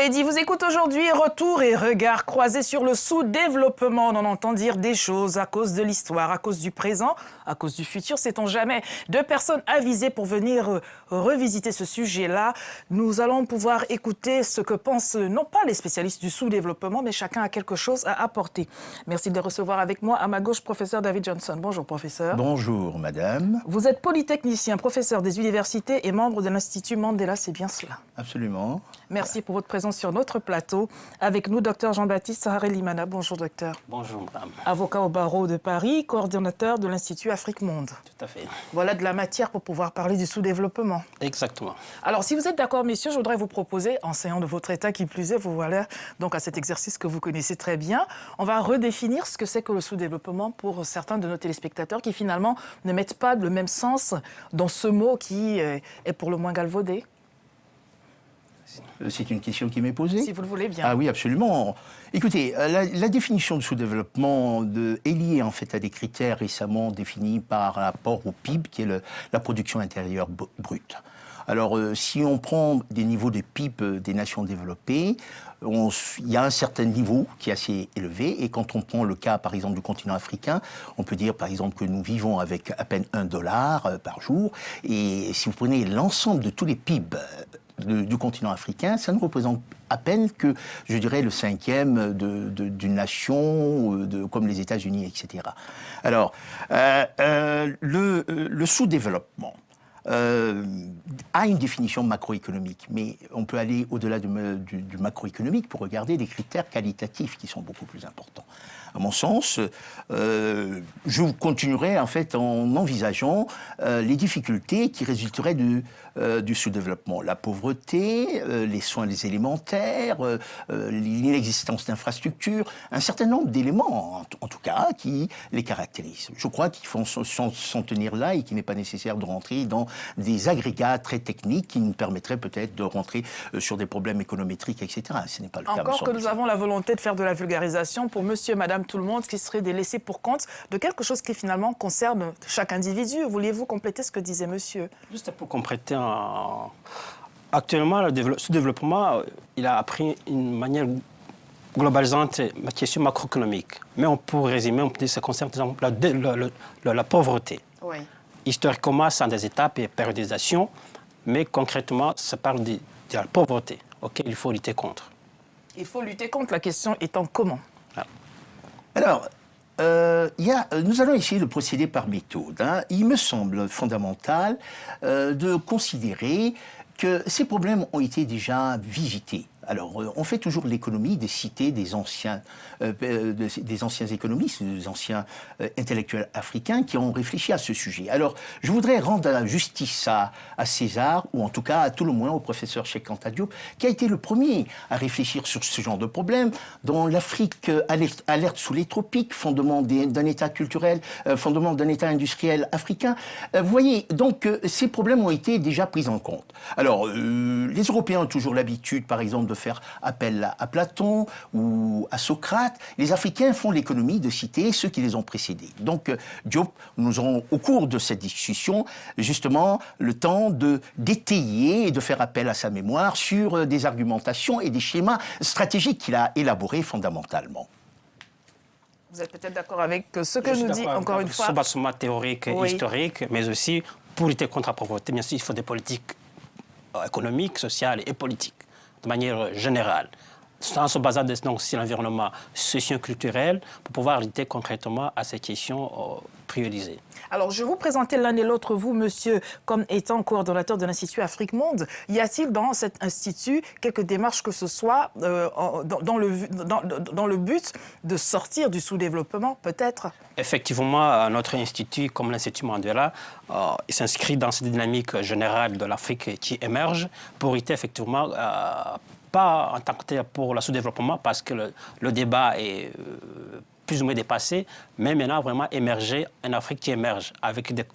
Mehdi vous écoute aujourd'hui. Retour et regard croisés sur le sous-développement. On en entend dire des choses à cause de l'histoire, à cause du présent, à cause du futur. Sait-on jamais? Deux personnes avisées pour venir revisiter ce sujet-là. Nous allons pouvoir écouter ce que pensent non pas les spécialistes du sous-développement, mais chacun a quelque chose à apporter. Merci de les recevoir avec moi. À ma gauche, professeur David Johnson. Bonjour, professeur. Bonjour, madame. Vous êtes polytechnicien, professeur des universités et membre de l'Institut Mandela, c'est bien cela? Absolument. Merci pour votre présence sur notre plateau. Avec nous, docteur Jean-Baptiste Saharé-Limana. Bonjour, docteur. Bonjour, madame. Avocat au barreau de Paris, coordonnateur de l'Institut Afrique Monde. Tout à fait. Voilà de la matière pour pouvoir parler du sous-développement. Exactement. Alors, si vous êtes d'accord, messieurs, je voudrais vous proposer, enseignant de votre état qui plus est, vous voilà donc à cet exercice que vous connaissez très bien. On va redéfinir ce que c'est que le sous-développement pour certains de nos téléspectateurs qui, finalement, ne mettent pas le même sens dans ce mot qui est pour le moins galvaudé. C'est une question qui m'est posée. Si vous le voulez bien. Ah oui, absolument. Écoutez, la définition de sous-développement est liée en fait à des critères récemment définis par rapport au PIB, qui est la production intérieure brute. Alors, si on prend des niveaux de PIB des nations développées, il y a un certain niveau qui est assez élevé. Et quand on prend le cas, par exemple, du continent africain, on peut dire, par exemple, que nous vivons avec à peine $1 par jour. Et si vous prenez l'ensemble de tous les PIB du continent africain, ça ne représente à peine que, je dirais, le 5e d'une nation comme les États-Unis, etc. Alors, le sous-développement a une définition macroéconomique, mais on peut aller au-delà du macroéconomique pour regarder des critères qualitatifs qui sont beaucoup plus importants. À mon sens, je continuerai en fait en envisageant les difficultés qui résulteraient du sous-développement. La pauvreté, les soins élémentaires, l'inexistence d'infrastructures, un certain nombre d'éléments, en tout cas, qui les caractérisent. Je crois qu'il faut s'en tenir là et qu'il n'est pas nécessaire de rentrer dans des agrégats très techniques qui nous permettraient peut-être de rentrer sur des problèmes économétriques, etc. Ce n'est pas le cas. Encore que nous avons la volonté de faire de la vulgarisation pour monsieur et madame tout le monde, qui serait des laissés pour compte de quelque chose qui finalement concerne chaque individu. Vouliez-vous compléter ce que disait monsieur? Juste pour compléter, actuellement, le sous-développement, il a pris une manière globalisante la question macroéconomique. Mais on peut résumer, on peut dire que ça concerne par exemple la pauvreté. Oui. Historiquement, c'est des étapes et périodisation, mais concrètement, ça parle de la pauvreté auquel il faut lutter contre. Il faut lutter contre, la question étant comment? Alors, nous allons essayer de procéder par méthode. Il me semble fondamental de considérer que ces problèmes ont été déjà visités. Alors, on fait toujours l'économie des cités des anciens économistes, des anciens intellectuels africains qui ont réfléchi à ce sujet. Alors, je voudrais rendre la justice à César, ou en tout cas, à tout le moins, au professeur Cheikh Anta Diop, qui a été le premier à réfléchir sur ce genre de problème, dont l'Afrique alerte sous les tropiques, fondement d'un État culturel, fondement d'un État industriel africain. Vous voyez, donc, ces problèmes ont été déjà pris en compte. Alors, les Européens ont toujours l'habitude, par exemple, de faire appel à Platon ou à Socrate. Les Africains font l'économie de citer ceux qui les ont précédés. Donc, Diop, nous aurons au cours de cette discussion, justement, le temps d'étayer et de faire appel à sa mémoire sur des argumentations et des schémas stratégiques qu'il a élaborés fondamentalement. Vous êtes peut-être d'accord avec ce que nous dit, encore une fois... Sur théorique et historique, mais aussi, pour lutter contre la pauvreté, bien sûr, il faut des politiques économiques, sociales et politiques, de manière générale, en se basant donc sur l'environnement socio-culturel pour pouvoir lutter concrètement à ces questions priorisées. Alors, je vais vous présenter l'un et l'autre, vous, monsieur, comme étant coordonnateur de l'Institut Afrique Monde. Y a-t-il dans cet institut quelques démarches que ce soit dans le but de sortir du sous-développement, peut-être? Effectivement, notre institut, comme l'Institut Mandela, il s'inscrit dans cette dynamique générale de l'Afrique qui émerge pour lutter effectivement pas en tant que tel pour le sous-développement, parce que le débat est plus ou moins dépassé, mais maintenant vraiment émerger, en Afrique qui émerge avec des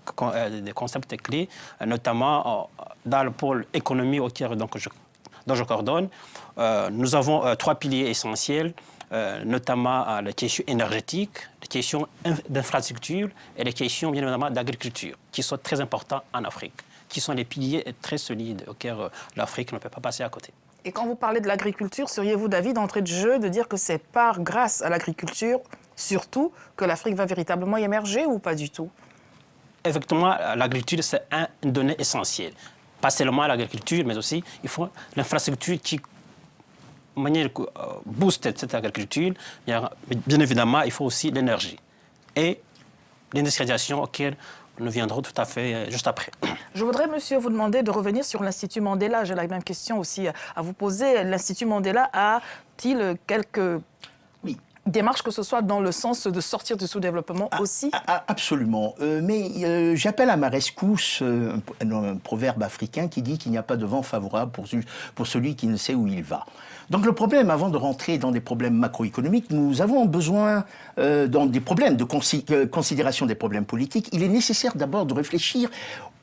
concepts clés, notamment dans le pôle économie auquel dont je coordonne. Nous avons 3 piliers essentiels, notamment les questions énergétiques, les questions d'infrastructure et les questions bien évidemment d'agriculture, qui sont très importantes en Afrique, qui sont les piliers très solides auxquels l'Afrique ne peut pas passer à côté. Et quand vous parlez de l'agriculture, seriez-vous d'avis d'entrée de jeu de dire que c'est grâce à l'agriculture, surtout, que l'Afrique va véritablement émerger ou pas du tout? Effectivement, l'agriculture, c'est une donnée essentielle. Pas seulement l'agriculture, mais aussi il faut l'infrastructure qui booste cette agriculture. Bien évidemment, il faut aussi l'énergie et l'industrialisation auquel nous viendrons tout à fait juste après. Je voudrais, monsieur, vous demander de revenir sur l'Institut Mandela. J'ai la même question aussi à vous poser. L'Institut Mandela a-t-il quelques démarches, que ce soit dans le sens de sortir du sous-développement aussi? Absolument. Mais j'appelle à ma rescousse un proverbe africain qui dit qu'il n'y a pas de vent favorable pour celui qui ne sait où il va. Donc le problème, avant de rentrer dans des problèmes macroéconomiques, nous avons besoin, dans des problèmes de considération des problèmes politiques, il est nécessaire d'abord de réfléchir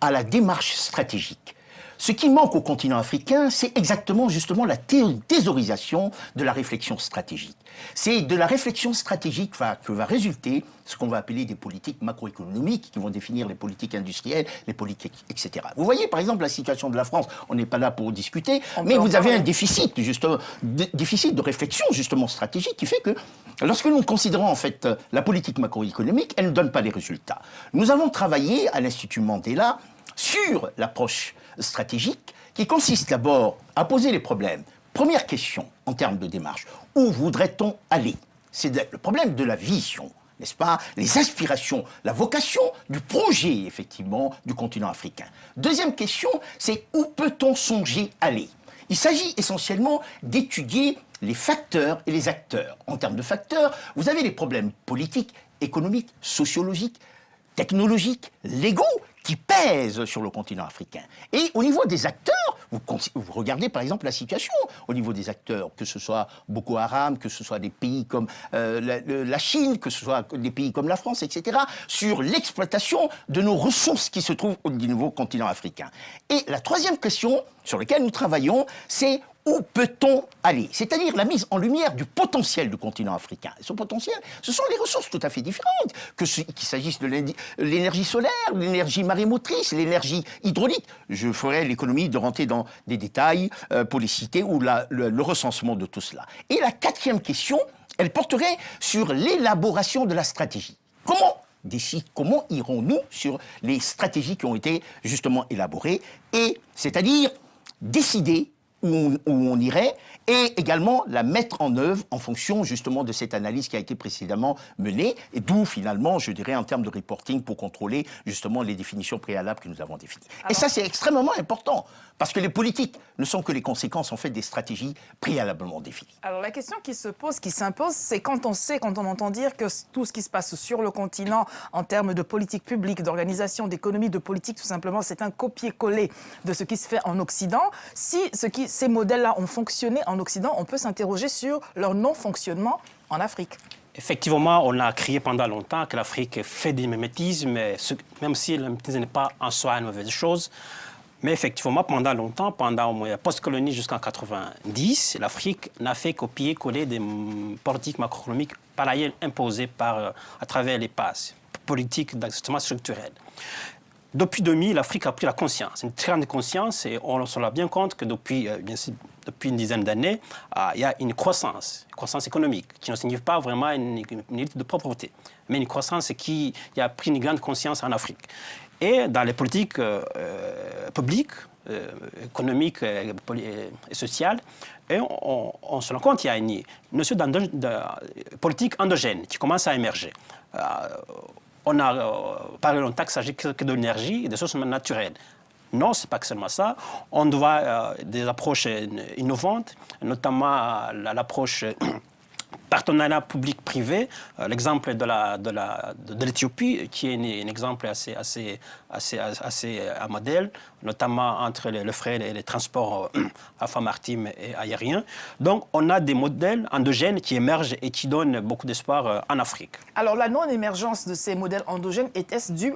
à la démarche stratégique. Ce qui manque au continent africain, c'est exactement justement la thésaurisation de la réflexion stratégique. C'est de la réflexion stratégique que va résulter ce qu'on va appeler des politiques macroéconomiques qui vont définir les politiques industrielles, les politiques, etc. Vous voyez par exemple la situation de la France, on n'est pas là pour discuter, mais vous avez un déficit, justement, déficit de réflexion justement stratégique qui fait que lorsque nous considérons en fait la politique macroéconomique, elle ne donne pas les résultats. Nous avons travaillé à l'Institut Mandela sur l'approche stratégique qui consiste d'abord à poser les problèmes. Première question en termes de démarche, où voudrait-on aller? C'est le problème de la vision, n'est-ce pas? Les aspirations, la vocation du projet, effectivement, du continent africain. Deuxième question, c'est où peut-on songer aller? Il s'agit essentiellement d'étudier les facteurs et les acteurs. En termes de facteurs, vous avez les problèmes politiques, économiques, sociologiques, technologiques, légaux, qui pèsent sur le continent africain. Et au niveau des acteurs, vous regardez par exemple la situation au niveau des acteurs, que ce soit Boko Haram, que ce soit des pays comme la Chine, que ce soit des pays comme la France, etc., sur l'exploitation de nos ressources qui se trouvent au niveau continent africain. Et la troisième question sur laquelle nous travaillons, c'est où peut-on aller? C'est-à-dire la mise en lumière du potentiel du continent africain. Et ce potentiel, ce sont les ressources tout à fait différentes, qu'il s'agisse de l'énergie solaire, l'énergie marémotrice, l'énergie hydraulique. Je ferai l'économie de rentrer dans des détails pour les citer, ou le recensement de tout cela. Et la quatrième question, elle porterait sur l'élaboration de la stratégie. Comment irons-nous sur les stratégies qui ont été justement élaborées, et c'est-à-dire décider où on irait, et également la mettre en œuvre en fonction justement de cette analyse qui a été précédemment menée, et d'où finalement, je dirais, en termes de reporting, pour contrôler justement les définitions préalables que nous avons définies. Et ça, c'est extrêmement important, parce que les politiques ne sont que les conséquences en fait des stratégies préalablement définies. Alors la question qui se pose, qui s'impose, c'est quand on entend dire que tout ce qui se passe sur le continent en termes de politique publique, d'organisation, d'économie, de politique, tout simplement, c'est un copier-coller de ce qui se fait en Occident. Si ces modèles-là ont fonctionné en Occident, on peut s'interroger sur leur non-fonctionnement en Afrique. Effectivement, on a crié pendant longtemps que l'Afrique fait du mimétisme, même si le mimétisme n'est pas en soi une mauvaise chose. Mais effectivement, pendant longtemps, pendant la post-colonie jusqu'en 1990, l'Afrique n'a fait copier-coller des politiques macroéconomiques par ailleurs imposées à travers les passes, politiques d'ajustement structurel. Depuis 2000, l'Afrique a pris la conscience, une très grande conscience, et on se rend bien compte que depuis une dizaine d'années, il y a une croissance économique, qui ne signifie pas vraiment une élite de pauvreté, mais une croissance qui a pris une grande conscience en Afrique. Et dans les politiques publiques, économiques et sociales, et on se rend compte qu'il y a une notion de politique endogène qui commence à émerger. On a parlé longtemps qu'il s'agit que de l'énergie et des ressources naturelles. Non, ce n'est pas que seulement ça. On doit des approches innovantes, notamment l'approche partenariat public-privé. L'exemple de l'Éthiopie, qui est un exemple assez un modèle, notamment entre le fret et les transports à fois maritimes et aériens. Donc, on a des modèles endogènes qui émergent et qui donnent beaucoup d'espoir en Afrique. Alors, la non-émergence de ces modèles endogènes, était-ce dû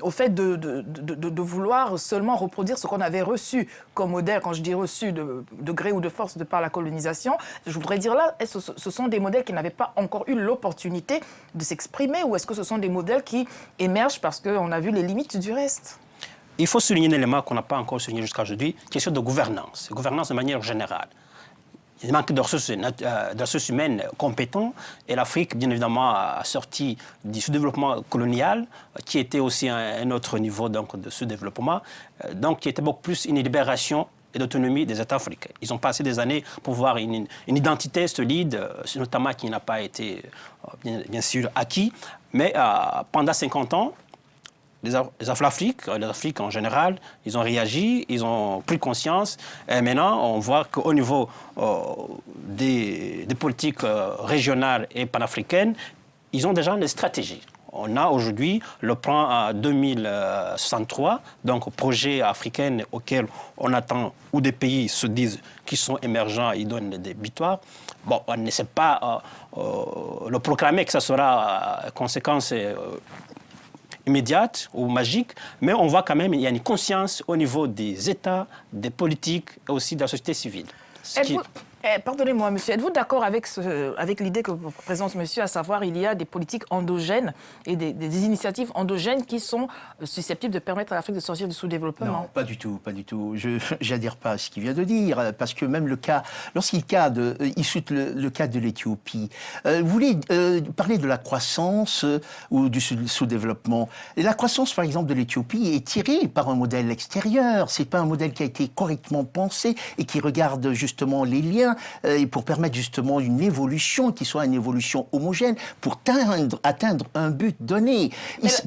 au fait de vouloir seulement reproduire ce qu'on avait reçu comme modèle, quand je dis reçu de gré ou de force de par la colonisation, je voudrais dire là, est-ce que ce sont des modèles qui n'avaient pas encore eu l'opportunité de s'exprimer, ou est-ce que ce sont des modèles qui émergent parce qu'on a vu les limites du reste? il faut souligner un élément qu'on n'a pas encore souligné jusqu'à aujourd'hui, question de gouvernance de manière générale. Il manque de ressources humaines compétentes et l'Afrique, bien évidemment, a sorti du sous-développement colonial, qui était aussi un autre niveau donc, de sous-développement, donc qui était beaucoup plus une libération et d'autonomie des États africains. Ils ont passé des années pour voir une identité solide, notamment qui n'a pas été, bien sûr, acquis, mais pendant 50 ans, les Afriques en général, ils ont réagi, ils ont pris conscience. Et maintenant, on voit qu'au niveau des politiques régionales et panafricaines, ils ont déjà des stratégies. On a aujourd'hui le plan 2063, donc projet africain auquel on attend, où des pays se disent qu'ils sont émergents, ils donnent des victoires. Bon, on ne sait pas le proclamer que ça sera conséquence immédiate ou magique, mais on voit quand même qu'il y a une conscience au niveau des États, des politiques et aussi de la société civile. Pardonnez-moi, monsieur, êtes-vous d'accord avec l'idée que présente monsieur, à savoir il y a des politiques endogènes et des initiatives endogènes qui sont susceptibles de permettre à l'Afrique de sortir du sous-développement? Non, pas du tout, pas du tout. Je n'adhère pas à ce qu'il vient de dire, parce que même le cas, lorsqu'il cite le cas de l'Éthiopie, vous voulez parler de la croissance ou du sous-développement. La croissance, par exemple, de l'Éthiopie est tirée par un modèle extérieur. C'est pas un modèle qui a été correctement pensé et qui regarde justement les liens et pour permettre justement une évolution qui soit une évolution homogène pour atteindre un but donné.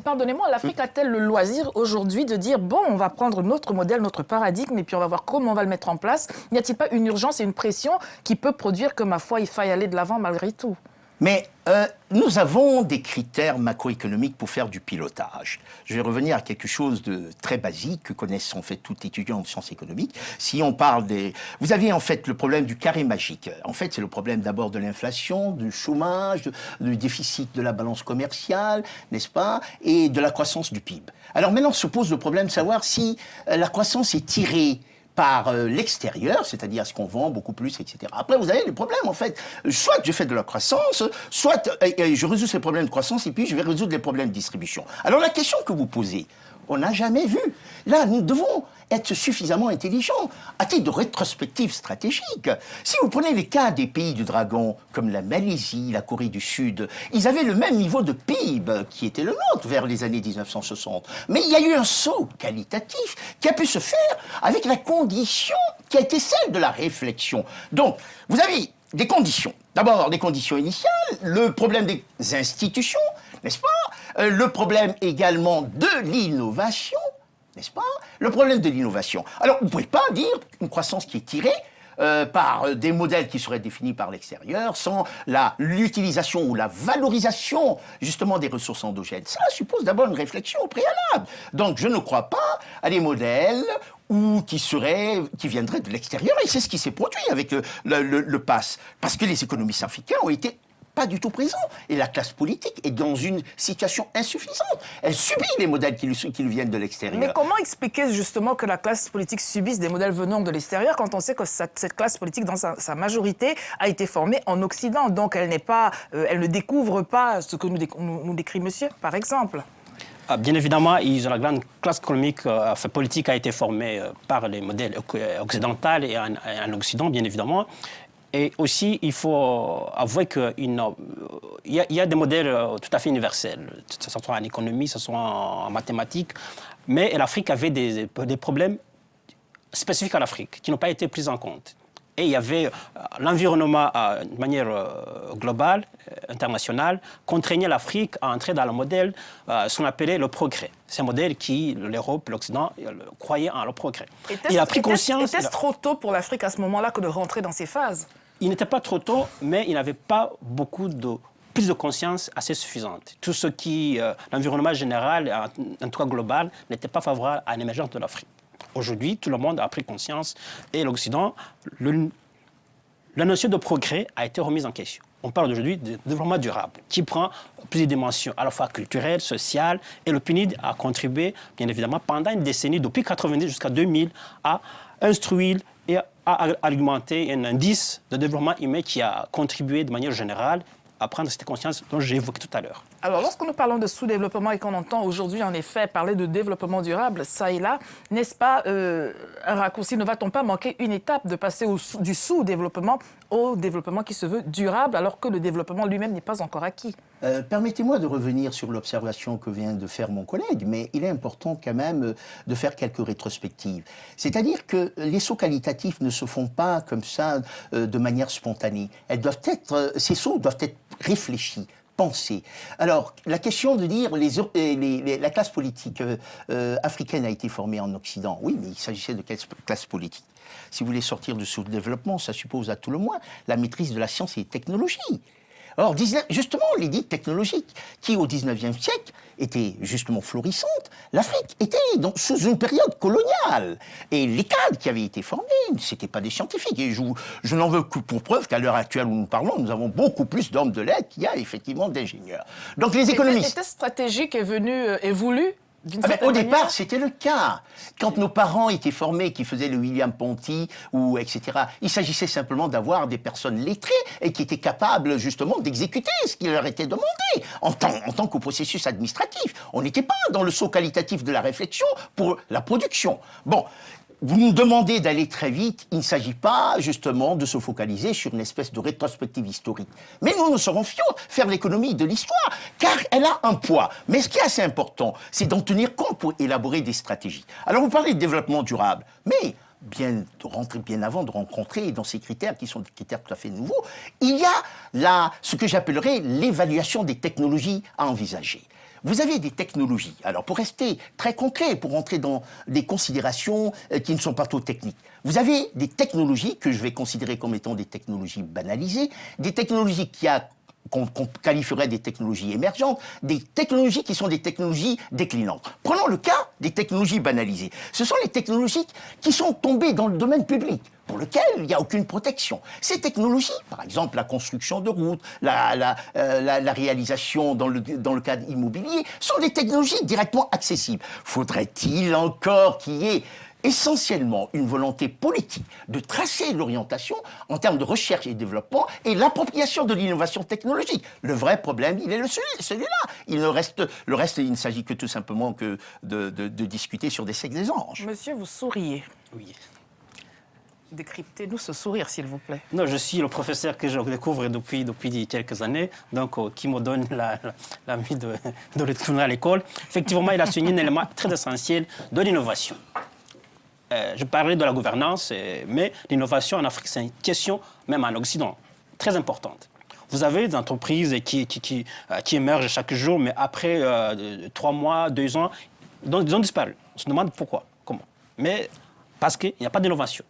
Pardonnez-moi, l'Afrique a-t-elle le loisir aujourd'hui de dire bon, on va prendre notre modèle, notre paradigme et puis on va voir comment on va le mettre en place? N'y a-t-il pas une urgence et une pression qui peut produire que, ma foi, il faille aller de l'avant malgré tout? Mais nous avons des critères macroéconomiques pour faire du pilotage. Je vais revenir à quelque chose de très basique que connaissent en fait tout étudiant en sciences économiques. Si on parle des... Vous avez en fait le problème du carré magique. En fait, c'est le problème d'abord de l'inflation, du chômage, du déficit de la balance commerciale, n'est-ce pas, et de la croissance du PIB. Alors maintenant se pose le problème de savoir si la croissance est tirée par l'extérieur, c'est-à-dire ce qu'on vend beaucoup plus, etc. Après, vous avez les problèmes, en fait. Soit je fais de la croissance, soit je résous ces problèmes de croissance et puis je vais résoudre les problèmes de distribution. Alors la question que vous posez, on n'a jamais vu. Là, nous devons être suffisamment intelligents, à titre de rétrospective stratégique. Si vous prenez les cas des pays du dragon, comme la Malaisie, la Corée du Sud, ils avaient le même niveau de PIB qui était le nôtre vers les années 1960. Mais il y a eu un saut qualitatif qui a pu se faire avec la condition qui a été celle de la réflexion. Donc, vous avez des conditions. D'abord, des conditions initiales, le problème des institutions, n'est-ce pas? Le problème également de l'innovation, n'est-ce pas? Le problème de l'innovation. Alors, vous ne pouvez pas dire une croissance qui est tirée par des modèles qui seraient définis par l'extérieur, sans l'utilisation ou la valorisation justement des ressources endogènes. Ça suppose d'abord une réflexion au préalable. Donc, je ne crois pas à des modèles qui viendraient de l'extérieur, et c'est ce qui s'est produit avec le PASS. Parce que les économistes africains ont été pas du tout présent. Et la classe politique est dans une situation insuffisante. Elle subit les modèles qui lui viennent de l'extérieur. Mais comment expliquer justement que la classe politique subisse des modèles venant de l'extérieur quand on sait que cette classe politique, dans sa majorité, a été formée en Occident? Donc elle ne découvre pas ce que nous décrit monsieur, par exemple. Bien évidemment, la grande classe économique politique a été formée par les modèles occidentaux et en Occident, bien évidemment. Et aussi, il faut avouer qu'il y a des modèles tout à fait universels, que ce soit en économie, que ce soit en mathématiques. Mais l'Afrique avait des problèmes spécifiques à l'Afrique qui n'ont pas été pris en compte. Et il y avait l'environnement de manière globale, internationale, contraignait l'Afrique à entrer dans le modèle, ce qu'on appelait le progrès. C'est un modèle qui, l'Europe, l'Occident, croyaient en le progrès. Il a pris conscience... Était-ce trop tôt pour l'Afrique à ce moment-là que de rentrer dans ces phases? Il n'était pas trop tôt, mais il n'avait pas beaucoup de prise de conscience assez suffisante. Tout ce qui, l'environnement général, en tout cas global, n'était pas favorable à l'émergence de l'Afrique. Aujourd'hui, tout le monde a pris conscience et l'Occident, la notion de progrès a été remise en question. On parle aujourd'hui de développement durable qui prend plusieurs dimensions, à la fois culturelles, sociales, et le PNUD a contribué, bien évidemment, pendant une décennie, depuis 1990 jusqu'à 2000, à instruire et à augmenter un indice de développement humain qui a contribué de manière générale à prendre cette conscience dont j'ai évoqué tout à l'heure. Alors, lorsque nous parlons de sous-développement et qu'on entend aujourd'hui, en effet, parler de développement durable, ça et là, n'est-ce pas un raccourci? Ne va-t-on pas manquer une étape de passer du sous-développement au développement qui se veut durable, alors que le développement lui-même n'est pas encore acquis? Permettez-moi de revenir sur l'observation que vient de faire mon collègue, mais il est important quand même de faire quelques rétrospectives. C'est-à-dire que les sauts qualitatifs ne se font pas comme ça de manière spontanée. Ces sauts doivent être réfléchis, pensés. Alors, la question de dire la classe politique africaine a été formée en Occident, oui, mais il s'agissait de quelle classe politique? Si vous voulez sortir du sous-développement, ça suppose à tout le moins la maîtrise de la science et des technologies. Or, justement, les dites technologiques, qui au XIXe siècle étaient justement florissantes, l'Afrique était sous une période coloniale. Et les cadres qui avaient été formés, ce n'étaient pas des scientifiques. Et je n'en veux que pour preuve qu'à l'heure actuelle où nous parlons, nous avons beaucoup plus d'hommes de lettres qu'il y a effectivement d'ingénieurs. Donc les économistes... Cette stratégique est voulue au départ, c'était le cas. Quand nos parents étaient formés, qui faisaient le William Ponty, etc., il s'agissait simplement d'avoir des personnes lettrées et qui étaient capables, justement, d'exécuter ce qui leur était demandé en tant qu'au processus administratif. On n'était pas dans le saut qualitatif de la réflexion pour la production. Bon. Vous nous demandez d'aller très vite, il ne s'agit pas justement de se focaliser sur une espèce de rétrospective historique. Mais nous saurons faire l'économie de l'histoire, car elle a un poids. Mais ce qui est assez important, c'est d'en tenir compte pour élaborer des stratégies. Alors vous parlez de développement durable, mais bien avant de rencontrer dans ces critères, qui sont des critères tout à fait nouveaux, il y a ce que j'appellerais l'évaluation des technologies à envisager. Vous avez des technologies. Alors, pour rester très concret, pour rentrer dans des considérations qui ne sont pas trop techniques, vous avez des technologies que je vais considérer comme étant des technologies banalisées, des technologies qu'on qualifierait des technologies émergentes, des technologies qui sont des technologies déclinantes. Prenons le cas des technologies banalisées. Ce sont les technologies qui sont tombées dans le domaine public, pour lequel il n'y a aucune protection. Ces technologies, par exemple la construction de routes, la réalisation dans le cadre immobilier, sont des technologies directement accessibles. Faudrait-il encore qu'il y ait essentiellement une volonté politique de tracer l'orientation en termes de recherche et développement et l'appropriation de l'innovation technologique? Le vrai problème, il est celui-là. Le reste, il ne s'agit que tout simplement que de discuter sur des secs des anges. Monsieur, vous souriez. Oui. Décryptez-nous ce sourire, s'il vous plaît. Non, je suis le professeur que je découvre depuis quelques années, donc qui me donne l'envie de retourner à l'école. Effectivement, il a souligné un élément très essentiel de l'innovation. Je parlais de la gouvernance, mais l'innovation en Afrique, c'est une question, même en Occident, très importante. Vous avez des entreprises qui émergent chaque jour, mais après 3 mois, 2 ans, ils ont disparu. On se demande pourquoi, comment. Mais parce qu'il n'y a pas d'innovation.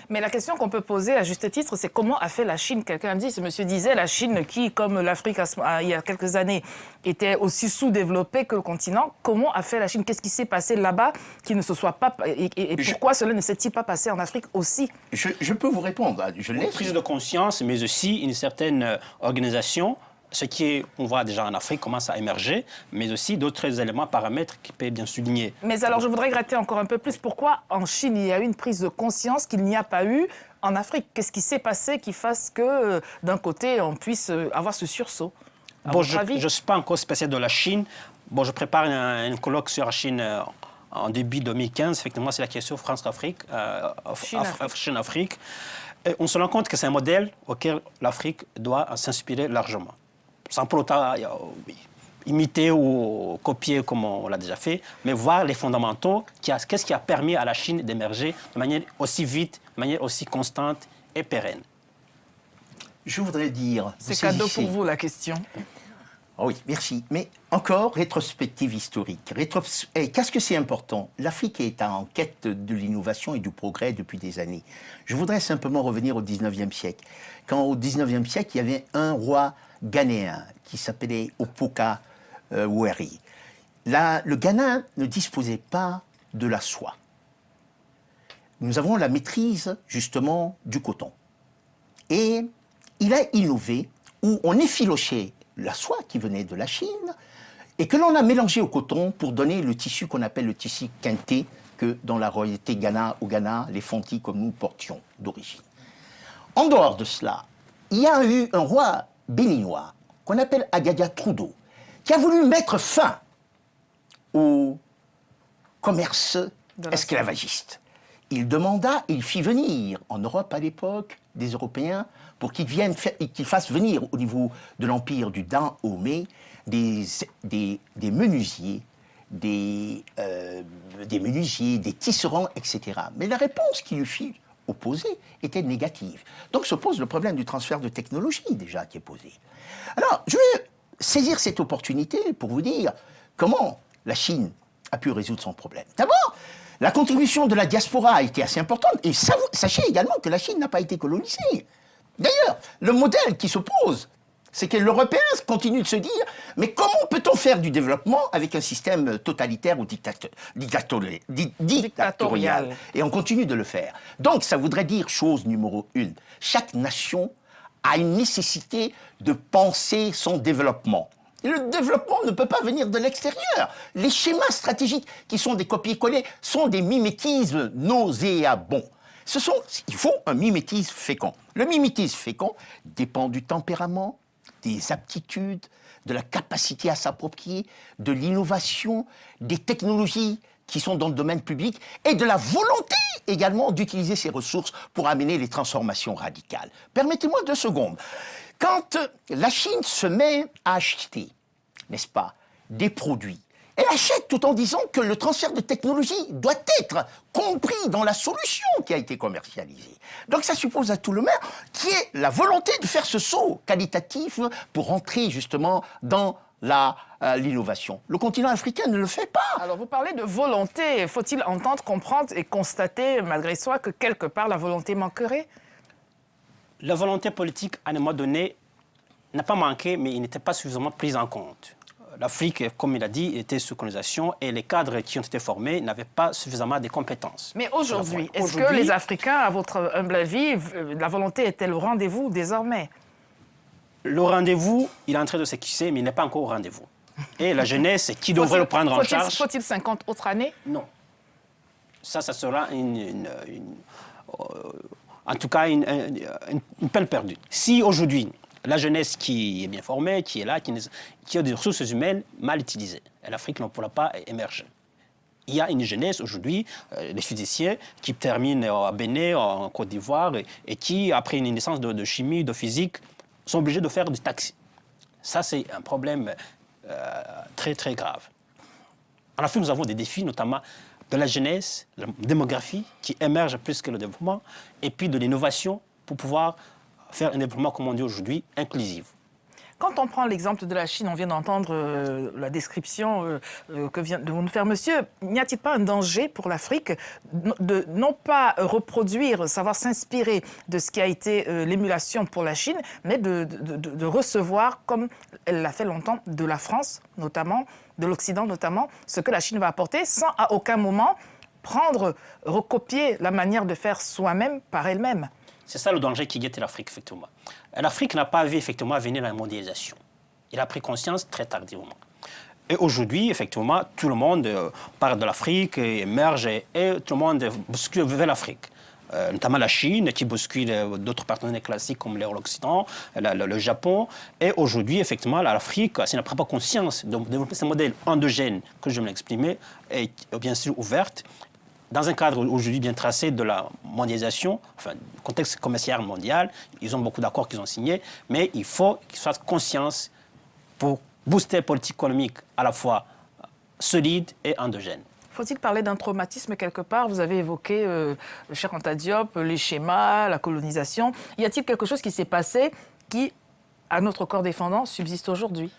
Mais la question qu'on peut poser à juste titre, c'est comment a fait la Chine? Quelqu'un dit, ce monsieur disait, la Chine qui, comme l'Afrique il y a quelques années, était aussi sous-développée que le continent. Comment a fait la Chine? Qu'est-ce qui s'est passé là-bas qui ne se soit pas... Et pourquoi cela ne s'est-il pas passé en Afrique aussi? Je peux vous répondre. Une prise de conscience, mais aussi une certaine organisation. Ce qu'on voit déjà en Afrique commence à émerger, mais aussi d'autres éléments, paramètres qui peuvent bien souligner. Mais alors, je voudrais gratter encore un peu plus. Pourquoi en Chine, il y a eu une prise de conscience qu'il n'y a pas eu en Afrique? Qu'est-ce qui s'est passé qui fasse que, d'un côté, on puisse avoir ce sursaut? Bon, je ne suis pas encore spécialiste de la Chine. Bon, je prépare un colloque sur la Chine en début 2015. Effectivement, c'est la question France-Afrique, Chine-Afrique. On se rend compte que c'est un modèle auquel l'Afrique doit s'inspirer largement. Sans pour autant imiter ou copier comme on l'a déjà fait, mais voir les fondamentaux, qu'est-ce qui a permis à la Chine d'émerger de manière aussi vite, de manière aussi constante et pérenne. Je voudrais dire... C'est cadeau pour vous, la question. Oh oui, merci. Mais encore, rétrospective historique. Qu'est-ce que c'est important? L'Afrique est en quête de l'innovation et du progrès depuis des années. Je voudrais simplement revenir au 19e siècle. Quand au 19e siècle, il y avait un roi ghanéen qui s'appelait Opoka Weri. Le Ghana ne disposait pas de la soie. Nous avons la maîtrise, justement, du coton. Et il a innové où on effilochait la soie qui venait de la Chine et que l'on a mélangé au coton pour donner le tissu qu'on appelle le tissu quinté que dans la royauté au Ghana, les fontis comme nous portions d'origine. En dehors de cela, il y a eu un roi béninois, qu'on appelle Agadia Trudeau, qui a voulu mettre fin au commerce esclavagiste. Il fit venir en Europe à l'époque des Européens pour qu'ils fassent venir au niveau de l'empire du Dahomey des menuisiers, des tisserands, etc. Mais la réponse qui lui fut opposée était négative. Donc se pose le problème du transfert de technologie déjà qui est posé. Alors, je vais saisir cette opportunité pour vous dire comment la Chine a pu résoudre son problème. D'abord, la contribution de la diaspora a été assez importante. Et sachez également que la Chine n'a pas été colonisée. D'ailleurs, le modèle qui se pose, c'est que l'Européen continue de se dire « Mais comment peut-on faire du développement avec un système totalitaire ou dictatorial ?» Et on continue de le faire. Donc, ça voudrait dire, chose numéro 1, chaque nation a une nécessité de penser son développement. Et le développement ne peut pas venir de l'extérieur. Les schémas stratégiques qui sont des copier-coller sont des mimétismes nauséabonds. Il faut un mimétisme fécond. Le mimétisme fécond dépend du tempérament, des aptitudes, de la capacité à s'approprier, de l'innovation, des technologies qui sont dans le domaine public et de la volonté également d'utiliser ces ressources pour amener les transformations radicales. Permettez-moi 2 secondes. Quand la Chine se met à acheter, n'est-ce pas, des produits, elle achète tout en disant que le transfert de technologie doit être compris dans la solution qui a été commercialisée. Donc ça suppose à tout le monde qui est la volonté de faire ce saut qualitatif pour entrer justement dans l'innovation. Le continent africain ne le fait pas. Alors vous parlez de volonté. Faut-il entendre, comprendre et constater malgré soi que quelque part la volonté manquerait? La volonté politique, à un moment donné, n'a pas manqué, mais il n'était pas suffisamment prise en compte. L'Afrique, comme il a dit, était sous colonisation et les cadres qui ont été formés n'avaient pas suffisamment de compétences. Mais aujourd'hui, est-ce que les Africains, à votre humble avis, la volonté est-elle au rendez-vous désormais? Le rendez-vous, il est en train de s'esquisser, mais il n'est pas encore au rendez-vous. Et la jeunesse, qui devrait le prendre en charge? Faut-il 50 autres années? Non. Ça sera en tout cas une peine perdue. Si aujourd'hui, la jeunesse qui est bien formée, qui est là, qui a des ressources humaines mal utilisées, l'Afrique ne pourra pas émerger. Il y a une jeunesse aujourd'hui, des physiciens, qui terminent à Bénin, en Côte d'Ivoire, et qui, après une licence de chimie, de physique, sont obligés de faire du taxi. Ça, c'est un problème très, très grave. En Afrique, nous avons des défis, notamment de la jeunesse, de la démographie, qui émerge plus que le développement, et puis de l'innovation pour pouvoir faire un développement, comme on dit aujourd'hui, inclusif. Quand on prend l'exemple de la Chine, on vient d'entendre la description que vient de nous faire monsieur, n'y a-t-il pas un danger pour l'Afrique de non pas reproduire, savoir s'inspirer de ce qui a été l'émulation pour la Chine, mais de recevoir, comme elle l'a fait longtemps, de la France notamment, de l'Occident notamment, ce que la Chine va apporter sans à aucun moment recopier la manière de faire soi-même par elle-même? C'est ça le danger qui guette l'Afrique, effectivement. L'Afrique n'a pas vu, effectivement, venir la mondialisation. Il a pris conscience très tardivement. Et aujourd'hui, effectivement, tout le monde parle de l'Afrique, émerge, et tout le monde bouscule vers l'Afrique. Notamment la Chine, qui bouscule d'autres partenaires classiques comme l'Occident, le Japon. Et aujourd'hui, effectivement, l'Afrique, si elle ne prend pas conscience de développer ce modèle endogène que je viens d'exprimer, est bien sûr ouverte, dans un cadre aujourd'hui bien tracé de la mondialisation, enfin, du contexte commercial mondial, ils ont beaucoup d'accords qu'ils ont signés, mais il faut qu'ils fassent conscience pour booster la politique économique à la fois solide et endogène. Faut-il parler d'un traumatisme quelque part? Vous avez évoqué, cher Anta Diop, les schémas, la colonisation. Y a-t-il quelque chose qui s'est passé qui, à notre corps défendant, subsiste aujourd'hui?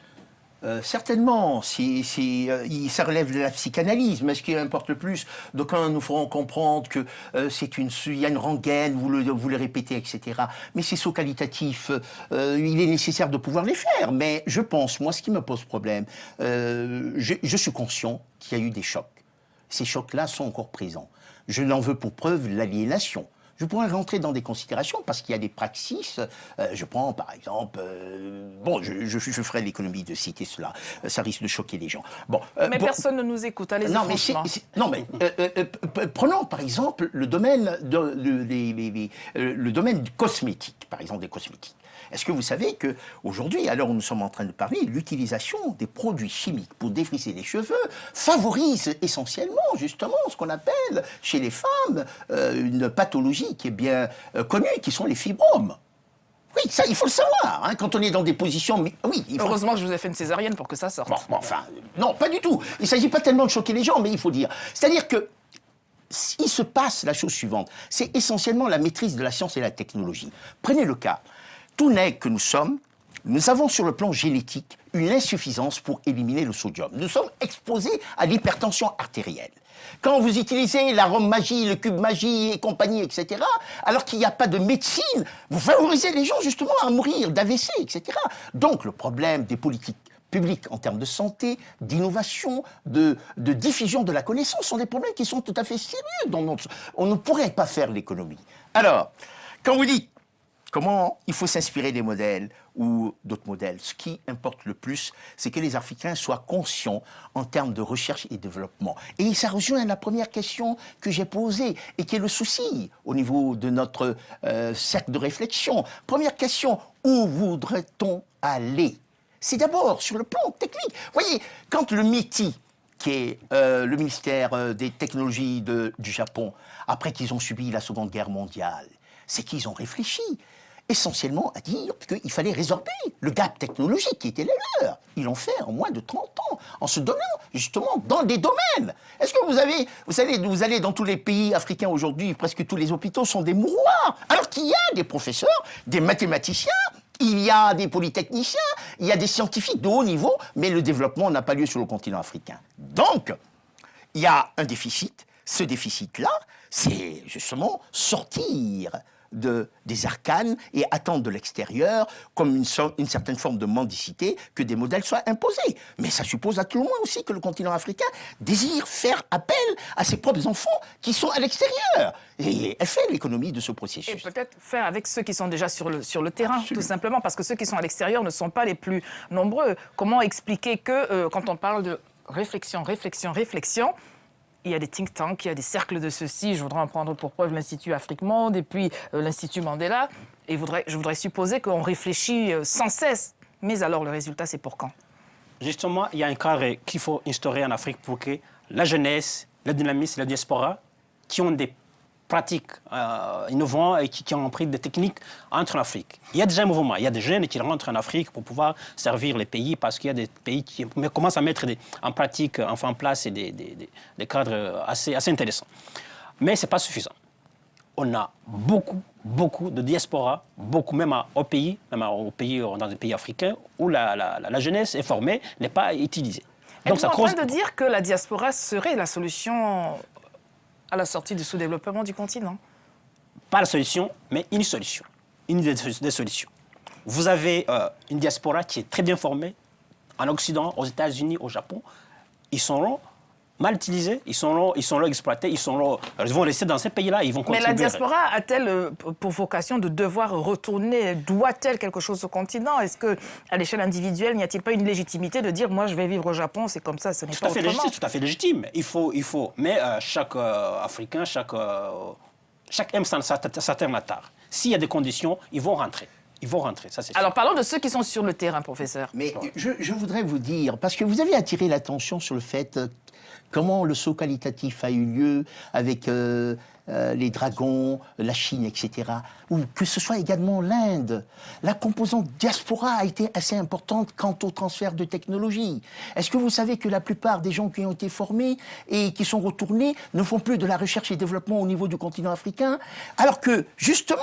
Certainement, ça relève de la psychanalyse, mais ce qui importe le plus, d'aucuns nous feront comprendre que il y a une rengaine, vous le répétez, etc. Mais ces sauts qualitatifs, il est nécessaire de pouvoir les faire. Mais je pense, moi, ce qui me pose problème, je suis conscient qu'il y a eu des chocs. Ces chocs-là sont encore présents. Je n'en veux pour preuve l'aliénation. Je pourrais rentrer dans des considérations parce qu'il y a des praxis. Je prends par exemple... bon, je ferai l'économie de citer cela. Ça risque de choquer les gens. Bon, mais personne ne nous écoute, allez-y franchement. Prenons par exemple le domaine, le domaine du cosmétique, par exemple des cosmétiques. Est-ce que vous savez qu'aujourd'hui, à l'heure où nous sommes en train de parler, l'utilisation des produits chimiques pour défriser les cheveux favorise essentiellement, justement, ce qu'on appelle chez les femmes une pathologie qui est bien connue, qui sont les fibromes. Oui, ça, il faut le savoir, hein, quand on est dans des positions... Oui, Heureusement que je vous ai fait une césarienne pour que ça sorte. Bon, enfin, non, pas du tout. Il ne s'agit pas tellement de choquer les gens, mais il faut dire. C'est-à-dire que il se passe la chose suivante. C'est essentiellement la maîtrise de la science et de la technologie. Prenez le cas. Tout nègre que nous sommes, nous avons sur le plan génétique une insuffisance pour éliminer le sodium. Nous sommes exposés à l'hypertension artérielle. Quand vous utilisez l'arôme magie, le cube magie et compagnie, etc., alors qu'il n'y a pas de médecine, vous favorisez les gens justement à mourir d'AVC, etc. Donc le problème des politiques publiques en termes de santé, d'innovation, de diffusion de la connaissance sont des problèmes qui sont tout à fait sérieux. On ne pourrait pas faire l'économie. Alors, quand vous dites comment il faut s'inspirer des modèles ou d'autres modèles, ce qui importe le plus, c'est que les Africains soient conscients en termes de recherche et développement. Et ça rejoint la première question que j'ai posée et qui est le souci au niveau de notre cercle de réflexion. Première question, où voudrait-on aller? C'est d'abord sur le plan technique. Vous voyez, quand le MITI, qui est le ministère des technologies du Japon, après qu'ils ont subi la Seconde Guerre mondiale, c'est qu'ils ont réfléchi essentiellement à dire qu'il fallait résorber le gap technologique qui était le leur. Ils l'ont fait en moins de 30 ans, en se donnant justement dans des domaines. Est-ce que vous allez dans tous les pays africains aujourd'hui, presque tous les hôpitaux sont des mouroirs, alors qu'il y a des professeurs, des mathématiciens, il y a des polytechniciens, il y a des scientifiques de haut niveau, mais le développement n'a pas lieu sur le continent africain. Donc, il y a un déficit. Ce déficit-là, c'est justement sortir des arcanes et attendre de l'extérieur, comme une certaine forme de mendicité, que des modèles soient imposés. Mais ça suppose à tout le moins aussi que le continent africain désire faire appel à ses propres enfants qui sont à l'extérieur. Et elle fait l'économie de ce processus. Et peut-être faire avec ceux qui sont déjà sur le terrain, tout simplement, parce que ceux qui sont à l'extérieur ne sont pas les plus nombreux. Comment expliquer que, quand on parle de réflexion, il y a des think tanks, il y a des cercles de ceci. Je voudrais en prendre pour preuve l'Institut Afrique Monde et puis l'Institut Mandela. Et je voudrais supposer qu'on réfléchit sans cesse. Mais alors, le résultat, c'est pour quand? Justement, il y a un cadre qu'il faut instaurer en Afrique pour que la jeunesse, le dynamisme, la diaspora, qui ont des pratiques innovantes et qui ont appris des techniques, entrent en Afrique. Il y a déjà un mouvement. Il y a des jeunes qui rentrent en Afrique pour pouvoir servir les pays parce qu'il y a des pays qui commencent à mettre en pratique, enfin en place des cadres assez intéressants. Mais ce n'est pas suffisant. On a beaucoup de diaspora, beaucoup même dans des pays africains où la jeunesse est formée, n'est pas utilisée. Donc, ça cause... en train de dire que la diaspora serait la solution à la sortie du sous-développement du continent? Pas la solution, mais une solution. Une des solutions. Vous avez une diaspora qui est très bien formée en Occident, aux États-Unis, au Japon. Ils sont là, mal utilisés, ils sont là exploités, ils vont rester dans ces pays-là, ils vont contribuer. Mais la diaspora a-t-elle pour vocation de devoir retourner? Doit-elle quelque chose au continent? Est-ce qu'à l'échelle individuelle, n'y a-t-il pas une légitimité de dire « moi, je vais vivre au Japon, c'est comme ça, ce n'est pas autrement » Tout à fait légitime. Il faut. Mais chaque Africain, chaque aime sa terre natale. S'il y a des conditions, ils vont rentrer. Ça c'est sûr. Alors parlons de ceux qui sont sur le terrain, professeur. Mais je voudrais vous dire, parce que vous avez attiré l'attention sur le fait comment le saut qualitatif a eu lieu avec les dragons, la Chine, etc. Ou que ce soit également l'Inde. La composante diaspora a été assez importante quant au transfert de technologie. Est-ce que vous savez que la plupart des gens qui ont été formés et qui sont retournés ne font plus de la recherche et développement au niveau du continent africain? Alors que, justement,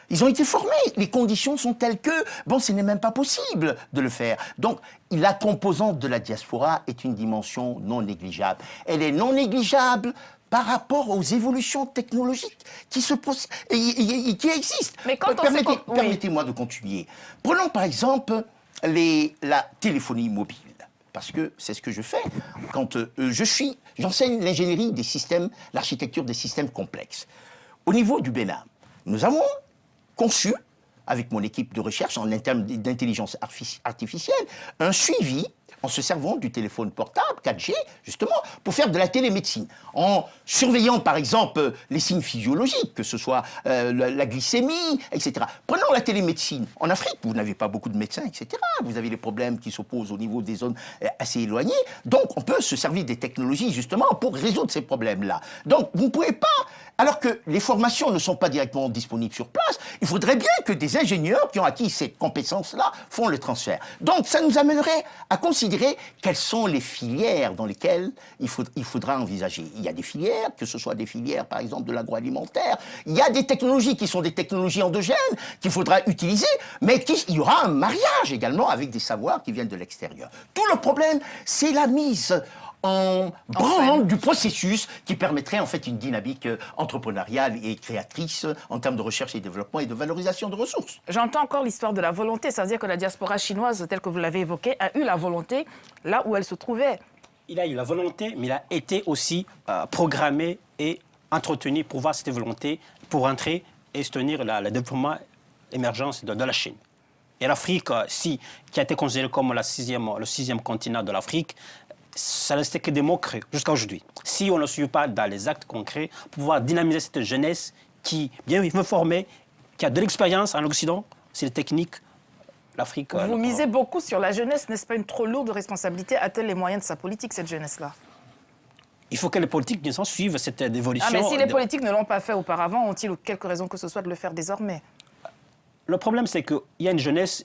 ils ont été formés. Les conditions sont telles que, ce n'est même pas possible de le faire. Donc, la composante de la diaspora est une dimension non négligeable. Elle est non négligeable par rapport aux évolutions technologiques qui qui existent. Mais quand Permettez-moi de continuer. Prenons par exemple la téléphonie mobile, parce que c'est ce que je fais quand j'enseigne l'ingénierie des systèmes, l'architecture des systèmes complexes. Au niveau du Bénin, nous avons conçu, avec mon équipe de recherche en termes d'intelligence artificielle, un suivi en se servant du téléphone portable 4G, justement, pour faire de la télémédecine. En surveillant, par exemple, les signes physiologiques, que ce soit la glycémie, etc. Prenons la télémédecine. En Afrique, vous n'avez pas beaucoup de médecins, etc. Vous avez les problèmes qui s'opposent au niveau des zones assez éloignées. Donc, on peut se servir des technologies, justement, pour résoudre ces problèmes-là. Donc, vous ne pouvez pas... Alors que les formations ne sont pas directement disponibles sur place, il faudrait bien que des ingénieurs qui ont acquis cette compétence-là font le transfert. Donc, ça nous amènerait à considérer quelles sont les filières dans lesquelles il faudra envisager. Il y a des filières, que ce soit des filières, par exemple, de l'agroalimentaire. Il y a des technologies qui sont des technologies endogènes qu'il faudra utiliser, mais il y aura un mariage également avec des savoirs qui viennent de l'extérieur. Tout le problème, c'est la mise en branle du processus qui permettrait en fait une dynamique entrepreneuriale et créatrice en termes de recherche et développement et de valorisation de ressources. J'entends encore l'histoire de la volonté, c'est-à-dire que la diaspora chinoise, telle que vous l'avez évoquée, a eu la volonté là où elle se trouvait. Il a eu la volonté, mais il a été aussi programmé et entretenu pour voir cette volonté, pour entrer et soutenir le développement, l'émergence de la Chine. Et l'Afrique, qui a été considérée comme le sixième continent de l'Afrique, ça ne restait que des mots creux jusqu'à aujourd'hui. Si on ne suit pas dans les actes concrets, pour pouvoir dynamiser cette jeunesse qui, bien formée, qui a de l'expérience en Occident, c'est les techniques, l'Afrique... Vous misez beaucoup sur la jeunesse, n'est-ce pas une trop lourde responsabilité? A-t-elle les moyens de sa politique, cette jeunesse-là? Il faut que les politiques, bien sûr, suivent cette évolution. Ah, mais si les politiques ne l'ont pas fait auparavant, ont-ils quelque raison que ce soit de le faire désormais? Le problème, c'est qu'il y a une jeunesse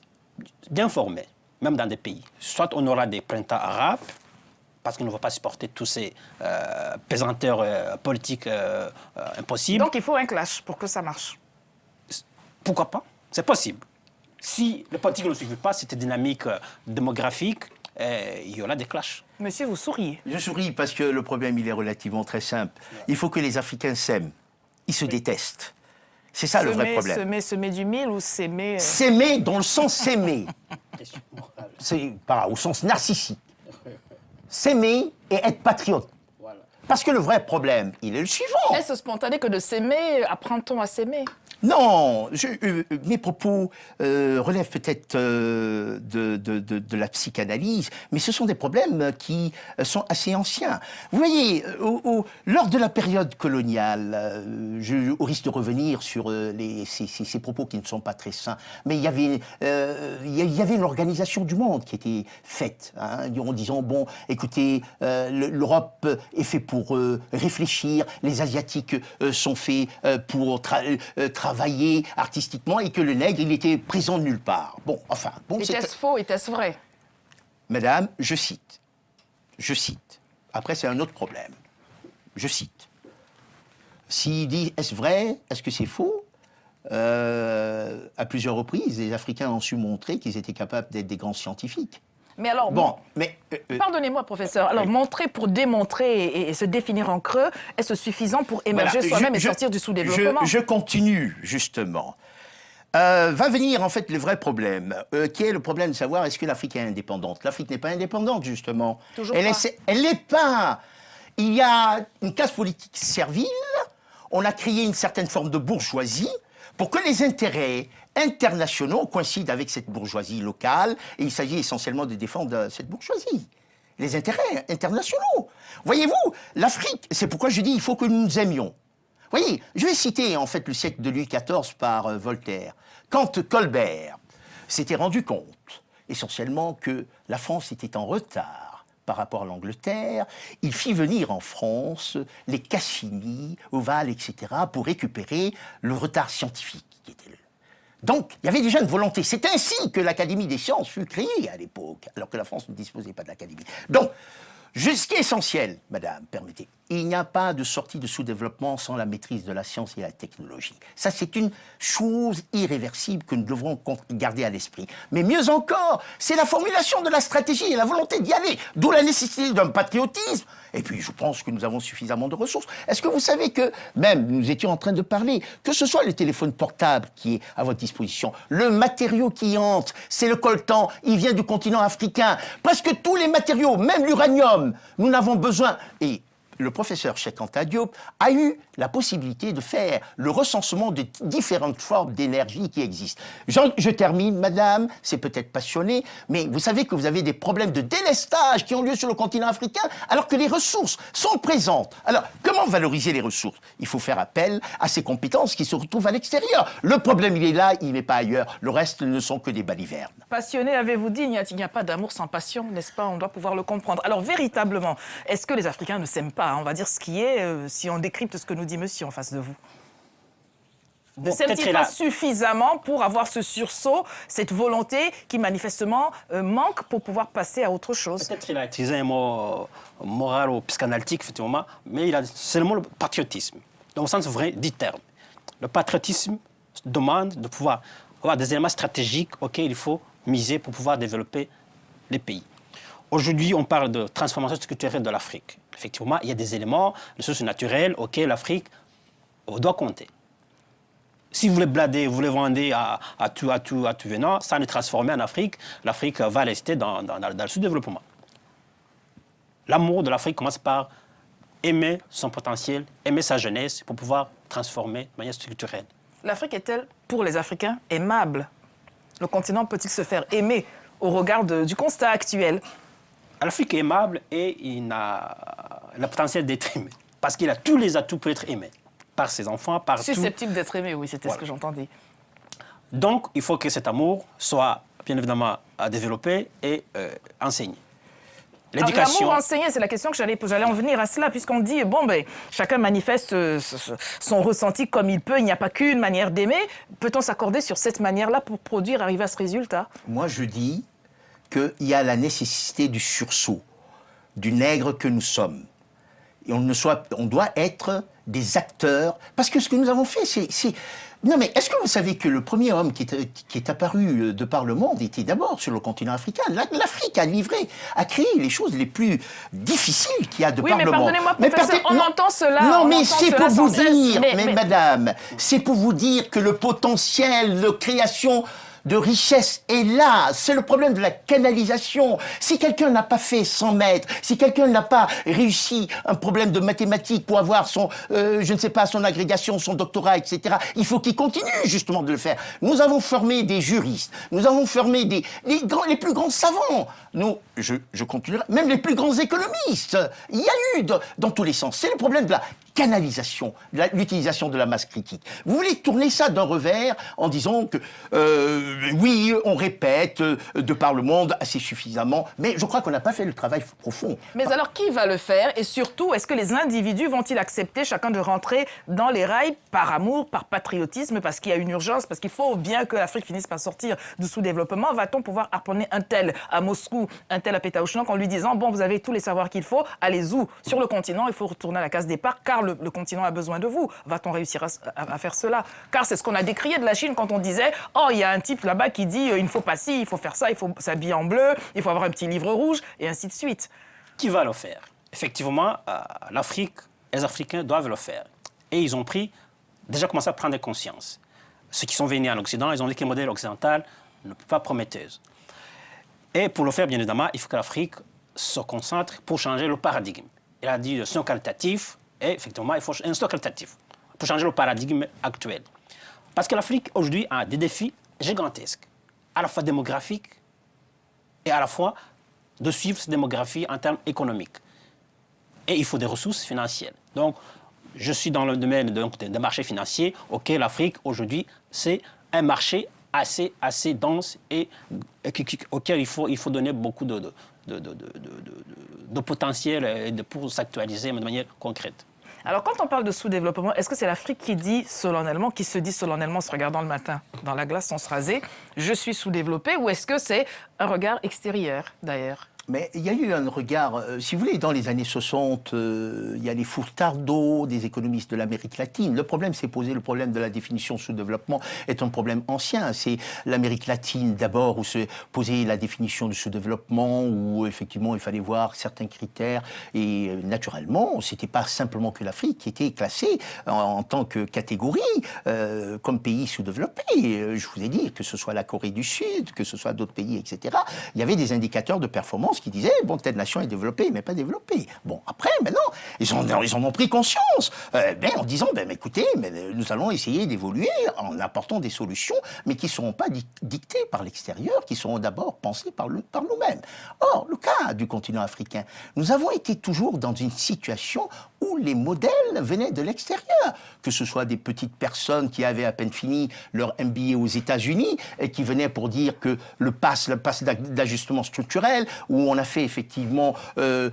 bien formée, même dans des pays. Soit on aura des printemps arabes, parce qu'on ne va pas supporter tous ces pesanteurs politiques impossibles. Donc il faut un clash pour que ça marche. Pourquoi pas? C'est possible. Si les politiques ne suivent pas cette dynamique démographique, il y aura des clashs. Monsieur, vous souriez. Je souris parce que le problème, il est relativement très simple. Il faut que les Africains s'aiment. Ils se détestent. C'est ça le vrai problème. Semer du mil ou s'aimer S'aimer dans le sens s'aimer. C'est au sens narcissique. S'aimer et être patriote. Voilà. Parce que le vrai problème, il est le suivant. Est-ce spontané que de s'aimer, apprend-on à s'aimer? Non, mes propos relèvent peut-être de la psychanalyse, mais ce sont des problèmes qui sont assez anciens. Vous voyez, lors de la période coloniale, au risque de revenir sur ces propos qui ne sont pas très sains, mais il y avait une organisation du monde qui était faite, hein, en disant, bon, écoutez, l'Europe est faite pour réfléchir, les Asiatiques sont faits pour travailler artistiquement et que le nègre, il était présent nulle part. Bon, enfin... Bon, était-ce faux, était-ce vrai? Madame, je cite. Après, c'est un autre problème. Je cite. S'il dit, est-ce vrai? Est-ce que c'est faux? À plusieurs reprises, les Africains ont su montrer qu'ils étaient capables d'être des grands scientifiques. Mais alors, pardonnez-moi, professeur. Alors, montrer pour démontrer et se définir en creux, est-ce suffisant pour émerger soi-même et sortir du sous-développement? Je continue, justement. Va venir, en fait, le vrai problème, qui est le problème de savoir est-ce que l'Afrique est indépendante. L'Afrique n'est pas indépendante, justement. Toujours pas. Elle n'est pas. Il y a une classe politique servile. On a créé une certaine forme de bourgeoisie pour que les intérêts internationaux coïncident avec cette bourgeoisie locale, et il s'agit essentiellement de défendre cette bourgeoisie. Les intérêts internationaux. Voyez-vous, l'Afrique, c'est pourquoi je dis il faut que nous nous aimions. Voyez, je vais citer en fait le siècle de Louis XIV par Voltaire. Quand Colbert s'était rendu compte, essentiellement, que la France était en retard par rapport à l'Angleterre, il fit venir en France les Cassini, Oval, etc., pour récupérer le retard scientifique qui était là. Donc, il y avait déjà une volonté. C'est ainsi que l'Académie des sciences fut créée à l'époque, alors que la France ne disposait pas de l'Académie. Donc, ce qui est essentiel, madame, permettez, il n'y a pas de sortie de sous-développement sans la maîtrise de la science et de la technologie. Ça, c'est une chose irréversible que nous devrons garder à l'esprit. Mais mieux encore, c'est la formulation de la stratégie et la volonté d'y aller, d'où la nécessité d'un patriotisme. Et puis, je pense que nous avons suffisamment de ressources. Est-ce que vous savez que, même, nous étions en train de parler, que ce soit le téléphone portable qui est à votre disposition, le matériau qui entre, c'est le coltan, il vient du continent africain. Presque tous les matériaux, même l'uranium, nous n'avons besoin... Et le professeur Cheikh Anta Diop a eu la possibilité de faire le recensement de différentes formes d'énergie qui existent. Je termine, madame, c'est peut-être passionné, mais vous savez que vous avez des problèmes de délestage qui ont lieu sur le continent africain alors que les ressources sont présentes. Alors, comment valoriser les ressources? Il faut faire appel à ces compétences qui se retrouvent à l'extérieur. Le problème, il est là, il n'est pas ailleurs. Le reste ne sont que des balivernes. Passionné, avez-vous dit, il n'y a pas d'amour sans passion, n'est-ce pas? On doit pouvoir le comprendre. Alors, véritablement, est-ce que les Africains ne s'aiment pas? On va dire ce qui est, si on décrypte ce que nous dit monsieur en face de vous. Ne s'aiment-ils pas suffisamment pour avoir ce sursaut, cette volonté qui manifestement manque pour pouvoir passer à autre chose? Peut-être qu'il a utilisé un mot moral ou psychanalytique, effectivement, mais c'est le mot patriotisme, dans le sens vrai du terme. Le patriotisme demande de pouvoir avoir des éléments stratégiques auxquels il faut miser pour pouvoir développer les pays. Aujourd'hui, on parle de transformation structurelle de l'Afrique. Effectivement, il y a des éléments de ressources naturelles auxquels l'Afrique doit compter. Si vous voulez blader, vous voulez vendre à tout venant, sans les transformer en Afrique, l'Afrique va rester dans le sous-développement. L'amour de l'Afrique commence par aimer son potentiel, aimer sa jeunesse pour pouvoir transformer de manière structurelle. L'Afrique est-elle, pour les Africains, aimable? Le continent peut-il se faire aimer au regard du constat actuel? L'Afrique est aimable et il a le potentiel d'être aimé. Parce qu'il a tous les atouts pour être aimé. Par ses enfants, par tout. Susceptible d'être aimé, oui, c'était ce que j'entendais. Donc, il faut que cet amour soit, bien évidemment, développé et enseigné. L'éducation. L'amour enseigné, c'est la question que j'allais en venir à cela, puisqu'on dit, bon, ben, chacun manifeste son ressenti comme il peut, il n'y a pas qu'une manière d'aimer. Peut-on s'accorder sur cette manière-là pour produire, arriver à ce résultat? Moi, je dis qu'il y a la nécessité du sursaut, du nègre que nous sommes. Et on doit être des acteurs, parce que ce que nous avons fait, c'est... Non, mais est-ce que vous savez que le premier homme qui est apparu de par le monde était d'abord sur le continent africain? L'Afrique a créé les choses les plus difficiles qu'il y a de par le monde. Oui, mais pardonnez-moi, professeur, on entend cela. Non, mais c'est pour vous dire, madame, c'est pour vous dire que le potentiel de création de richesse est là. C'est le problème de la canalisation. Si quelqu'un n'a pas fait 100 mètres, si quelqu'un n'a pas réussi un problème de mathématiques pour avoir son, je ne sais pas, son agrégation, son doctorat, etc., il faut qu'il continue justement de le faire. Nous avons formé des juristes, nous avons formé les plus grands savants. Je continuerai, même les plus grands économistes. Il y a eu dans tous les sens. C'est le problème de la canalisation, l'utilisation de la masse critique. Vous voulez tourner ça d'un revers en disant que oui, on répète de par le monde assez suffisamment, mais je crois qu'on n'a pas fait le travail profond. Mais alors, qui va le faire? Et surtout, est-ce que les individus vont-ils accepter chacun de rentrer dans les rails par amour, par patriotisme, parce qu'il y a une urgence, parce qu'il faut bien que l'Afrique finisse par sortir du sous-développement? Va-t-on pouvoir harponner un tel à Moscou, un tel à Pétaouchnok en lui disant, bon, vous avez tous les savoirs qu'il faut, allez où? Sur le continent, il faut retourner à la case départ, car le continent a besoin de vous. Va-t-on réussir à faire cela? Car c'est ce qu'on a décrié de la Chine quand on disait, oh, il y a un type là-bas qui dit, il ne faut pas ci, il faut faire ça, il faut s'habiller en bleu, il faut avoir un petit livre rouge, et ainsi de suite. Qui va le faire? Effectivement, l'Afrique, les Africains doivent le faire. Et ils ont déjà commencé à prendre conscience. Ceux qui sont venus en Occident, ils ont dit que le modèle occidental ne peut pas prometteuse. Et pour le faire, bien évidemment, il faut que l'Afrique se concentre pour changer le paradigme. Il a dit son qualitatif, et effectivement, il faut un stock qualitatif pour changer le paradigme actuel. Parce que l'Afrique, aujourd'hui, a des défis gigantesques, à la fois démographiques et à la fois de suivre cette démographie en termes économiques. Et il faut des ressources financières. Donc, je suis dans le domaine des marchés financiers, auquel l'Afrique, aujourd'hui, c'est un marché assez dense et auquel il faut donner beaucoup de potentiel pour s'actualiser de manière concrète. Alors, quand on parle de sous-développement, est-ce que c'est l'Afrique qui se dit solennellement en se regardant le matin dans la glace sans se raser, je suis sous-développée, ou est-ce que c'est un regard extérieur, d'ailleurs? Mais il y a eu un regard, si vous voulez, dans les années 60, il y a les Furtado, des économistes de l'Amérique latine. Le problème s'est posé, le problème de la définition sous-développement est un problème ancien. C'est l'Amérique latine d'abord où se posait la définition du sous-développement, où effectivement il fallait voir certains critères. Et naturellement, c'était pas simplement que l'Afrique qui était classée en tant que catégorie comme pays sous-développé. Je vous ai dit, que ce soit la Corée du Sud, que ce soit d'autres pays, etc. Il y avait des indicateurs de performance France qui disaient, bon, telle nation est développée, mais pas développée. Bon, après, maintenant, ils en ont pris conscience, en disant, écoutez, nous allons essayer d'évoluer en apportant des solutions, mais qui ne seront pas dictées par l'extérieur, qui seront d'abord pensées par nous-mêmes. Or, le cas du continent africain, nous avons été toujours dans une situation où les modèles venaient de l'extérieur, que ce soit des petites personnes qui avaient à peine fini leur MBA aux États-Unis et qui venaient pour dire que le pass d'ajustement structurel, où on a fait effectivement des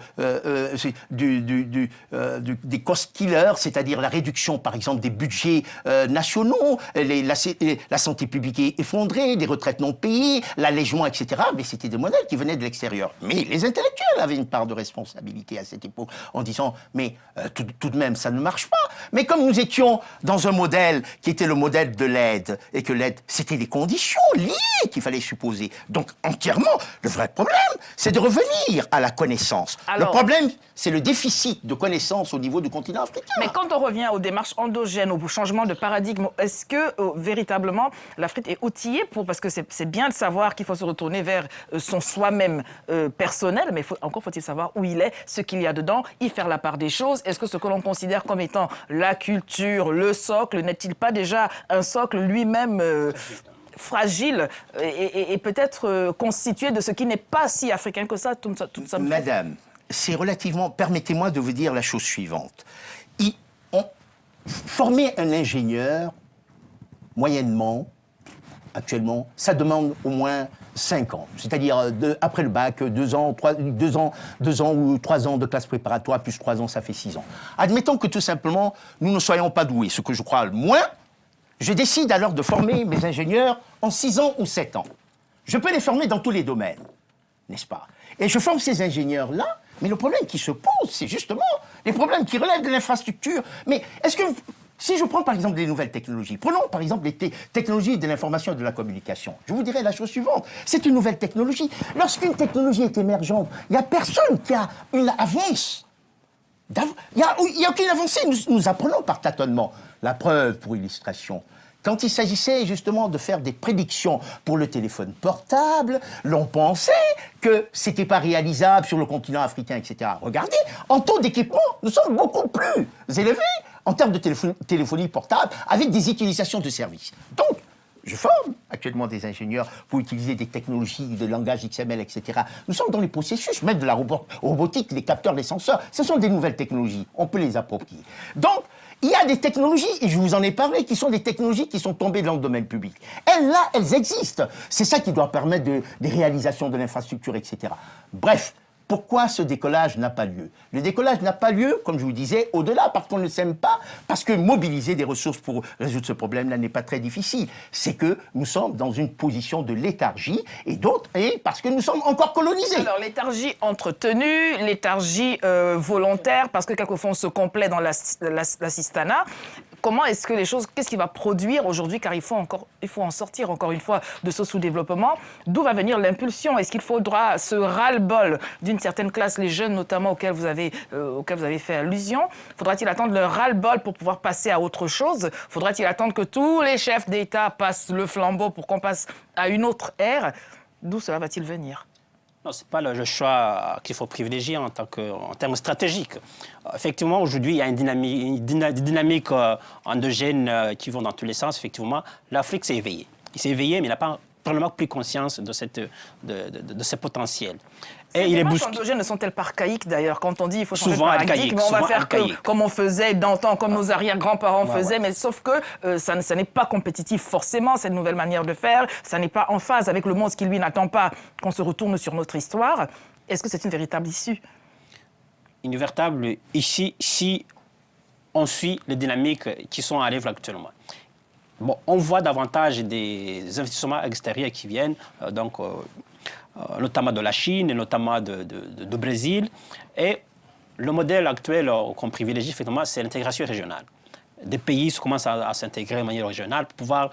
cost killers, c'est-à-dire la réduction, par exemple, des budgets nationaux, la santé publique est effondrée, des retraites non payées, l'allègement, etc. Mais c'était des modèles qui venaient de l'extérieur. Mais les intellectuels avaient une part de responsabilité à cette époque, en disant, mais tout de même, ça ne marche pas. Mais comme nous étions dans un modèle qui était le modèle de l'aide, et que l'aide, c'était des conditions liées qu'il fallait supposer. Donc, entièrement, le vrai problème, c'est de revenir à la connaissance. Alors, le problème, c'est le déficit de connaissance au niveau du continent africain. Mais quand on revient aux démarches endogènes, au changement de paradigme, est-ce que véritablement l'Afrique est outillée parce que c'est bien de savoir qu'il faut se retourner vers son soi-même personnel, mais encore faut-il savoir où il est, ce qu'il y a dedans, y faire la part des choses. Est-ce que ce que l'on considère comme étant la culture, le socle, n'est-il pas déjà un socle lui-même fragile et peut-être constitué de ce qui n'est pas si africain que ça, tout ça. Madame, c'est relativement... Permettez-moi de vous dire la chose suivante. Former un ingénieur, moyennement, actuellement, ça demande au moins 5 ans. C'est-à-dire, après le bac, 2 ans ou 3 ans de classe préparatoire, plus 3 ans, ça fait 6 ans. Admettons que tout simplement, nous ne soyons pas doués, ce que je crois le moins. Je décide alors de former mes ingénieurs en 6 ans ou 7 ans. Je peux les former dans tous les domaines, n'est-ce pas? Et je forme ces ingénieurs-là, mais le problème qui se pose, c'est justement les problèmes qui relèvent de l'infrastructure. Mais est-ce que... Si je prends par exemple des nouvelles technologies, prenons par exemple les technologies de l'information et de la communication, je vous dirais la chose suivante, c'est une nouvelle technologie. Lorsqu'une technologie est émergente, il n'y a personne qui a une avance. Il n'y a aucune avancée, nous apprenons par tâtonnement. La preuve pour illustration. Quand il s'agissait justement de faire des prédictions pour le téléphone portable, l'on pensait que ce n'était pas réalisable sur le continent africain, etc. Regardez, en taux d'équipement, nous sommes beaucoup plus élevés en termes de téléphonie portable avec des utilisations de services. Donc, je forme actuellement des ingénieurs pour utiliser des technologies de langage XML, etc. Nous sommes dans les processus, même de la robotique, les capteurs, les senseurs. Ce sont des nouvelles technologies. On peut les approprier. Donc, il y a des technologies, et je vous en ai parlé, qui sont des technologies qui sont tombées dans le domaine public. Elles existent. C'est ça qui doit permettre des réalisations de l'infrastructure, etc. Bref. Pourquoi ce décollage n'a pas lieu? Le décollage n'a pas lieu, comme je vous disais, au-delà, parce qu'on ne s'aime pas, parce que mobiliser des ressources pour résoudre ce problème-là n'est pas très difficile. C'est que nous sommes dans une position de léthargie, et parce que nous sommes encore colonisés. Alors, léthargie entretenue, léthargie volontaire, parce que quelquefois on se complaît dans l'assistanat. Comment est-ce que les choses, qu'est-ce qui va produire aujourd'hui, car il faut en sortir encore une fois de ce sous-développement. D'où va venir l'impulsion? Est-ce qu'il faudra ce ras-le-bol d'une certaine classe, les jeunes notamment auxquels vous avez fait allusion? Faudra-t-il attendre le ras-le-bol pour pouvoir passer à autre chose? Faudra-t-il attendre que tous les chefs d'État passent le flambeau pour qu'on passe à une autre ère? D'où cela va-t-il venir? Non, ce n'est pas le choix qu'il faut privilégier en termes stratégiques. Effectivement, aujourd'hui, il y a une dynamique endogène qui vont dans tous les sens. Effectivement, l'Afrique s'est éveillée. Il s'est éveillé, mais il n'a pas vraiment pris conscience de ses potentiels. Et les démarches endogènes ne sont-elles pas archaïques d'ailleurs? Quand on dit il faut changer de paradigme, on va faire comme on faisait d'antan, comme nos arrière-grands-parents faisaient, mais sauf que ça n'est pas compétitif forcément, cette nouvelle manière de faire, ça n'est pas en phase avec le monde qui lui n'attend pas qu'on se retourne sur notre histoire. Est-ce que c'est une véritable issue? Une véritable issue si on suit les dynamiques qui sont à l'œuvre actuellement. Bon, on voit davantage des investissements extérieurs qui viennent, notamment de la Chine et notamment du Brésil. Et le modèle actuel qu'on privilégie, effectivement, c'est l'intégration régionale. Des pays commencent à s'intégrer de manière régionale pour pouvoir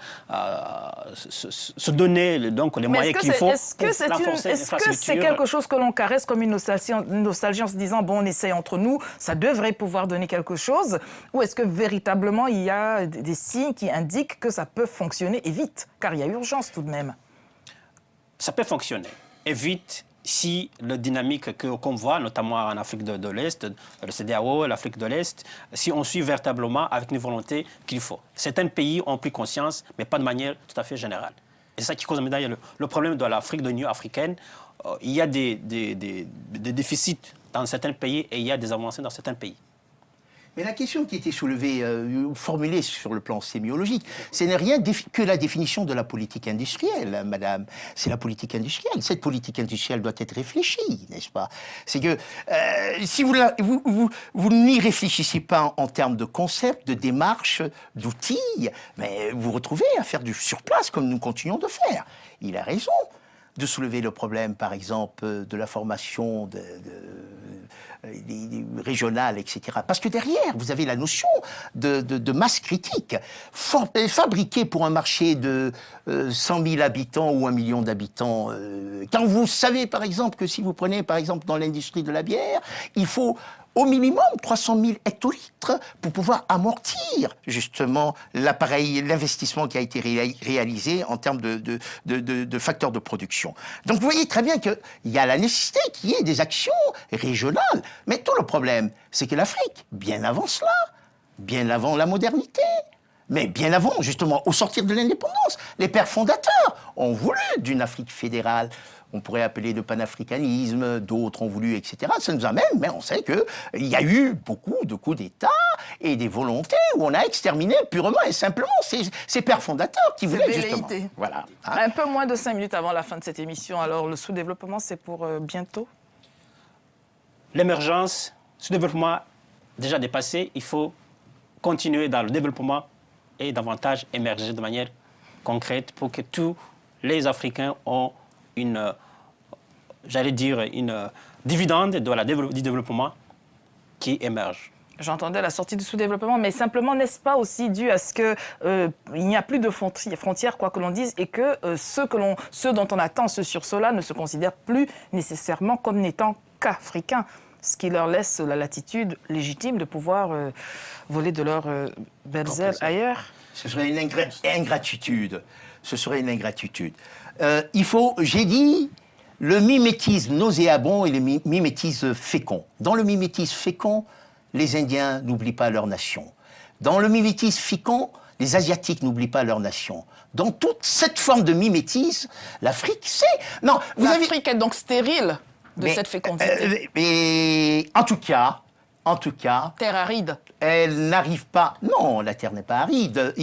se donner donc, les moyens qu'il faut pour renforcer l'infrastructure. Est-ce que c'est quelque chose que l'on caresse comme une nostalgie en se disant, bon, on essaye entre nous, ça devrait pouvoir donner quelque chose? Ou est-ce que véritablement il y a des signes qui indiquent que ça peut fonctionner et vite? Car il y a urgence tout de même. Ça peut fonctionner et vite, si la dynamique qu'on voit, notamment en Afrique de l'Est, le CEDEAO, l'Afrique de l'Est, si on suit véritablement avec une volonté qu'il faut. Certains pays ont pris conscience, mais pas de manière tout à fait générale. Et c'est ça qui cause d'ailleurs le problème de l'Afrique, de l'Union africaine. Il y a des déficits dans certains pays et il y a des avancées dans certains pays. Mais la question qui était soulevée, formulée sur le plan sémiologique, ce n'est rien que la définition de la politique industrielle, madame. C'est la politique industrielle. Cette politique industrielle doit être réfléchie, n'est-ce pas? C'est que si vous n'y réfléchissez pas en termes de concept, de démarche, d'outils, mais vous vous retrouvez à faire du surplace comme nous continuons de faire. Il a raison de soulever le problème, par exemple, de la formation régionale, etc. Parce que derrière, vous avez la notion de masse critique. Fabriquée pour un marché de 100 000 habitants ou 1 million d'habitants, quand vous savez, par exemple, que si vous prenez, par exemple, dans l'industrie de la bière, il faut au minimum 300 000 hectolitres pour pouvoir amortir justement l'investissement qui a été réalisé en termes de facteurs de production. Donc vous voyez très bien qu'il y a la nécessité qu'il y ait des actions régionales. Mais tout le problème, c'est que l'Afrique, bien avant cela, bien avant la modernité, mais bien avant, justement, au sortir de l'indépendance, les pères fondateurs ont voulu d'une Afrique fédérale. On pourrait appeler de panafricanisme, d'autres ont voulu, etc. Ça nous amène, mais on sait qu'il y a eu beaucoup de coups d'État et des volontés où on a exterminé purement et simplement ces pères fondateurs qui voulaient justement... Voilà. Hein? Un peu moins de 5 minutes avant la fin de cette émission. Alors, le sous-développement, c'est pour bientôt? L'émergence, sous-développement déjà dépassé, il faut continuer dans le développement et davantage émerger de manière concrète pour que tous les Africains ont une dividende du développement qui émerge. J'entendais la sortie du sous-développement, mais simplement, n'est-ce pas aussi dû à ce qu'il n'y a plus de frontières, quoi que l'on dise, et que ceux dont on attend ce sursaut-là ne se considèrent plus nécessairement comme n'étant qu'africains, ce qui leur laisse la latitude légitime de pouvoir voler de leurs belles ailes ailleurs? Ce serait une ingratitude. Ce serait une ingratitude. J'ai dit, le mimétisme nauséabond et le mimétisme fécond. Dans le mimétisme fécond, les Indiens n'oublient pas leur nation. Dans le mimétisme fécond, les Asiatiques n'oublient pas leur nation. Dans toute cette forme de mimétisme, l'Afrique, c'est... Non, l'Afrique est donc stérile de cette fécondité. Mais en tout cas... Terre aride. Elle n'arrive pas... Non, la Terre n'est pas aride.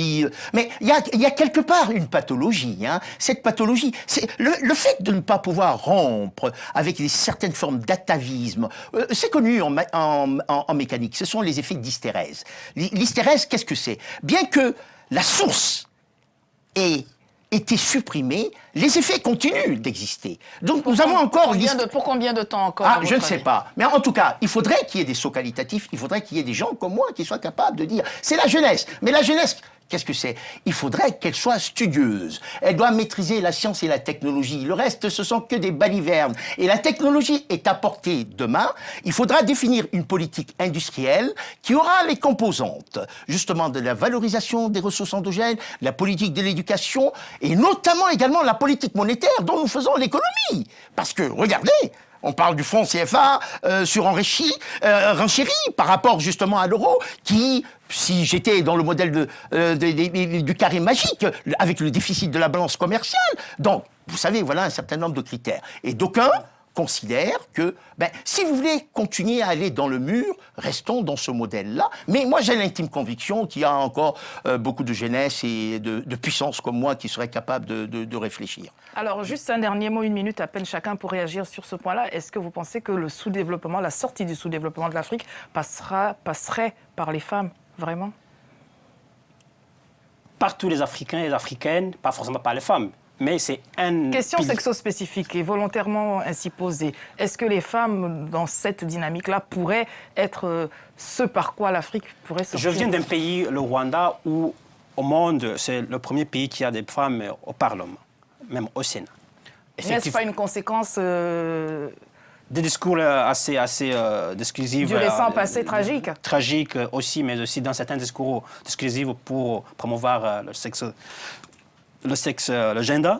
Mais il y a quelque part une pathologie. Hein. Cette pathologie, c'est le fait de ne pas pouvoir rompre avec certaines formes d'atavisme. C'est connu en mécanique. Ce sont les effets d'hystérèse. L'hystérèse, qu'est-ce que c'est? Bien que la source ait été supprimée, les effets continuent d'exister. Donc nous avons encore... Pour combien de temps encore? Je ne sais pas. Mais en tout cas, il faudrait qu'il y ait des sauts qualitatifs, il faudrait qu'il y ait des gens comme moi qui soient capables de dire c'est la jeunesse. Mais la jeunesse, qu'est-ce que c'est? Il faudrait qu'elle soit studieuse. Elle doit maîtriser la science et la technologie. Le reste, ce sont que des balivernes. Et la technologie est apportée demain. Il faudra définir une politique industrielle qui aura les composantes, justement, de la valorisation des ressources endogènes, la politique de l'éducation, et notamment également la politique monétaire dont nous faisons l'économie. Parce que, regardez, on parle du franc CFA renchéri par rapport justement à l'euro qui, si j'étais dans le modèle du carré magique, avec le déficit de la balance commerciale, donc, vous savez, voilà un certain nombre de critères. Et d'aucuns considèrent que, si vous voulez continuer à aller dans le mur, restons dans ce modèle-là. Mais moi, j'ai l'intime conviction qu'il y a encore beaucoup de jeunesse et de puissance comme moi qui seraient capables de réfléchir. Alors, juste un dernier mot, 1 minute à peine chacun pour réagir sur ce point-là. Est-ce que vous pensez que le sous-développement, la sortie du sous-développement de l'Afrique passerait par les femmes, vraiment? Par tous les Africains et les Africaines, pas forcément par les femmes. Mais c'est un... Question sexo-spécifique et volontairement ainsi posée. Est-ce que les femmes, dans cette dynamique-là, pourraient être ce par quoi l'Afrique pourrait sortir? Je viens d'un pays, le Rwanda, où au monde, c'est le premier pays qui a des femmes au Parlement, même au Sénat. N'est-ce pas une conséquence des discours assez exclusifs. Du récent passé tragique. Tragique aussi, mais aussi dans certains discours exclusifs pour promouvoir le gender.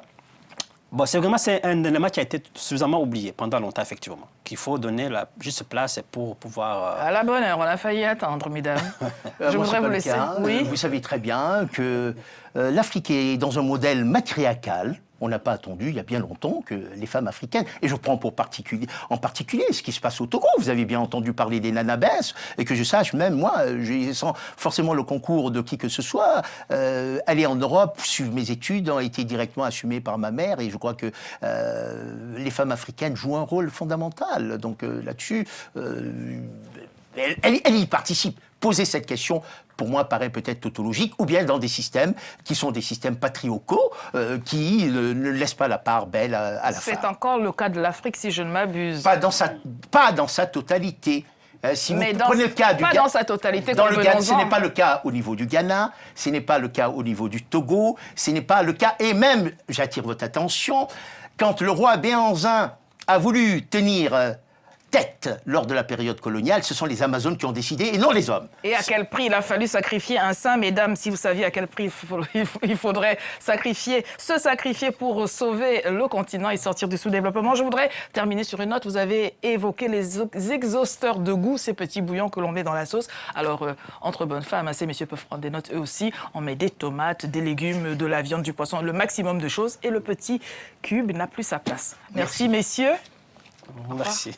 Bon, c'est un élément qui a été suffisamment oublié pendant longtemps, effectivement, qu'il faut donner la juste place pour pouvoir... À la bonne heure, on a failli attendre, mesdames. Je Moi, voudrais c'est pas vous le laisser. cas. Oui. Vous savez très bien que l'Afrique est dans un modèle matriarcal. On n'a pas attendu, il y a bien longtemps, que les femmes africaines, et je prends en particulier ce qui se passe au Togo. Vous avez bien entendu parler des nanabès, et que je sache, même moi, sans forcément le concours de qui que ce soit, aller en Europe, suivre mes études, ont été directement assumées par ma mère, et je crois que les femmes africaines jouent un rôle fondamental. Donc là-dessus, elle y participe. Poser cette question, pour moi, paraît peut-être tautologique, ou bien dans des systèmes qui sont des systèmes patriarcaux, qui ne laissent pas la part belle à la femme. C'est encore le cas de l'Afrique, si je ne m'abuse. Pas dans sa totalité. Si Mais vous dans, prenez le cas du pas Ghana, dans sa totalité. dans le Ghana, ce convenons-en. n'est pas le cas au niveau du Ghana, ce n'est pas le cas au niveau du Togo, ce n'est pas le cas, et même, j'attire votre attention, quand le roi Béhanzin a voulu tenir tête lors de la période coloniale, ce sont les Amazones qui ont décidé et non les hommes. Et à quel prix il a fallu sacrifier un sein, mesdames, si vous saviez à quel prix il faudrait se sacrifier pour sauver le continent et sortir du sous-développement. Je voudrais terminer sur une note. Vous avez évoqué les exhausteurs de goût, ces petits bouillons que l'on met dans la sauce. Alors, entre bonnes femmes, ces messieurs peuvent prendre des notes eux aussi. On met des tomates, des légumes, de la viande, du poisson, le maximum de choses. Et le petit cube n'a plus sa place. Merci messieurs. Merci.